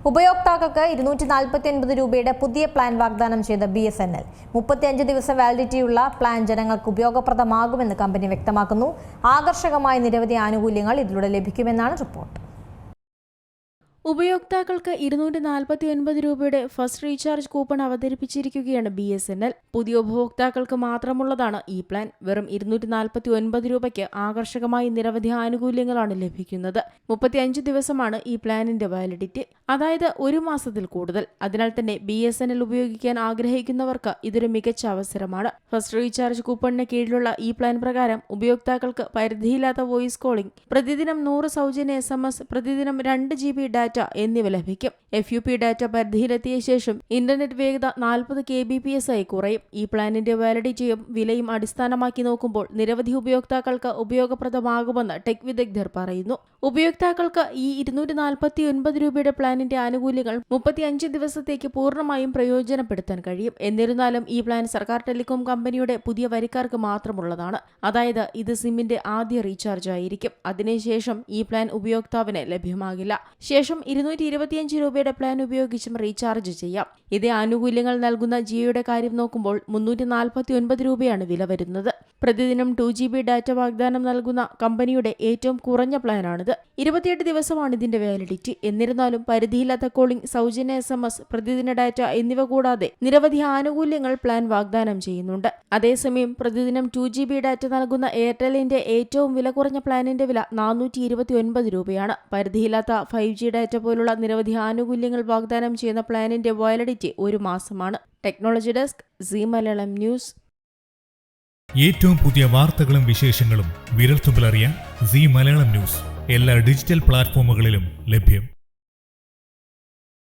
ഉപയോക്താക്കൾക്ക് 249 രൂപയുടെ പുതിയ പ്ലാൻ വാഗ്ദാനം ചെയ്ത BSNL 35 ദിവസ വാലിഡിറ്റിയുള്ള പ്ലാൻ ജനങ്ങൾക്ക് ഉപയോഗപ്രദമാകുമെന്ന് കമ്പനി വ്യക്തമാക്കുന്നു. ആകർഷകമായ നിരവധി ആനുകൂല്യങ്ങൾ ഇതിലൂടെ ലഭിക്കുമെന്നാണ് റിപ്പോർട്ട്. ഉപയോക്താക്കൾക്ക് 249 രൂപയുടെ ഫസ്റ്റ് റീചാർജ് കൂപ്പൺ അവതരിപ്പിച്ചിരിക്കുകയാണ് BSNL. പുതിയ ഉപഭോക്താക്കൾക്ക് മാത്രമുള്ളതാണ് ഈ പ്ലാൻ. വെറും 249 രൂപയ്ക്ക് ആകർഷകമായി നിരവധി ആനുകൂല്യങ്ങളാണ് ലഭിക്കുന്നത്. 35 ദിവസമാണ് ഈ പ്ലാനിന്റെ വാലിഡിറ്റി, അതായത് 1 മാസത്തിൽ കൂടുതൽ. അതിനാൽ തന്നെ BSNL ഉപയോഗിക്കാൻ ആഗ്രഹിക്കുന്നവർക്ക് ഇതൊരു മികച്ച അവസരമാണ്. ഫസ്റ്റ് റീചാർജ് കൂപ്പണിന് കീഴിലുള്ള ഈ പ്ലാൻ പ്രകാരം ഉപയോക്താക്കൾക്ക് പരിധിയില്ലാത്ത വോയിസ് കോളിംഗ്, പ്രതിദിനം 100 സൗജന്യ SMS, പ്രതിദിനം 2 GB ഡാറ്റ എന്നിവ ലഭിക്കും. FUP ഡാറ്റ പരിധിയിലെത്തിയ ശേഷം ഇന്റർനെറ്റ് വേഗത 40 kbps ആയി കുറയും. ഈ പ്ലാനിന്റെ വാലിഡിറ്റിയും വിലയും അടിസ്ഥാനമാക്കി നോക്കുമ്പോൾ നിരവധി ഉപയോക്താക്കൾക്ക് ഉപയോഗപ്രദമാകുമെന്ന് ടെക് വിദഗ്ധർ പറയുന്നു. ഉപയോക്താക്കൾക്ക് ഈ 249 രൂപയുടെ പ്ലാനിന്റെ ആനുകൂല്യങ്ങൾ 35 ദിവസത്തേക്ക് പൂർണ്ണമായും പ്രയോജനപ്പെടുത്താൻ കഴിയും. എന്നിരുന്നാലും ഈ പ്ലാൻ സർക്കാർ ടെലികോം കമ്പനിയുടെ പുതിയ വരിക്കാർക്ക് മാത്രമുള്ളതാണ്. അതായത് ഇത് സിമ്മിന്റെ ആദ്യ റീചാർജ് ആയിരിക്കും. അതിനുശേഷം ഈ പ്ലാൻ ഉപയോക്താവിന് ലഭ്യമാകില്ല. ശേഷം 225 രൂപയുടെ പ്ലാൻ ഉപയോഗിച്ചും റീചാർജ് ചെയ്യാം. ഇതേ ആനുകൂല്യങ്ങൾ നൽകുന്ന ജിയോയുടെ കാര്യം നോക്കുമ്പോൾ 349 രൂപയാണ് വില വരുന്നത്. പ്രതിദിനം 2 GB ഡാറ്റ വാഗ്ദാനം നൽകുന്ന കമ്പനിയുടെ ഏറ്റവും കുറഞ്ഞ പ്ലാനാണിത്. 28 ദിവസമാണ് ഇതിന്റെ വാലിഡിറ്റി. എന്നിരുന്നാലും പരിധിയില്ലാത്ത കോളിംഗ്, സൗജന്യ SMS, പ്രതിദിന ഡാറ്റ എന്നിവ കൂടാതെ നിരവധി ആനുകൂല്യങ്ങൾ പ്ലാൻ വാഗ്ദാനം ചെയ്യുന്നുണ്ട്. അതേസമയം പ്രതിദിനം 2 GB ഡാറ്റ നൽകുന്ന എയർടെലിന്റെ ഏറ്റവും വില കുറഞ്ഞ പ്ലാനിന്റെ വില 429 രൂപയാണ്. പരിധിയില്ലാത്ത 5G ഡാറ്റ പോലുള്ള നിരവധി ആനുകൂല്യങ്ങൾ വാഗ്ദാനം ചെയ്യുന്ന പ്ലാനിന്റെ വാലിഡിറ്റി 1 മാസമാണ്. Technology desk, Zee Malayalam news. ഏറ്റവും പുതിയ വാർത്തകളും വിശേഷങ്ങളും വിരൽത്തുമ്പിലറിയാൻ സീ മലയാളം ന്യൂസ് എല്ലാ ഡിജിറ്റൽ പ്ലാറ്റ്ഫോമുകളിലും ലഭ്യം.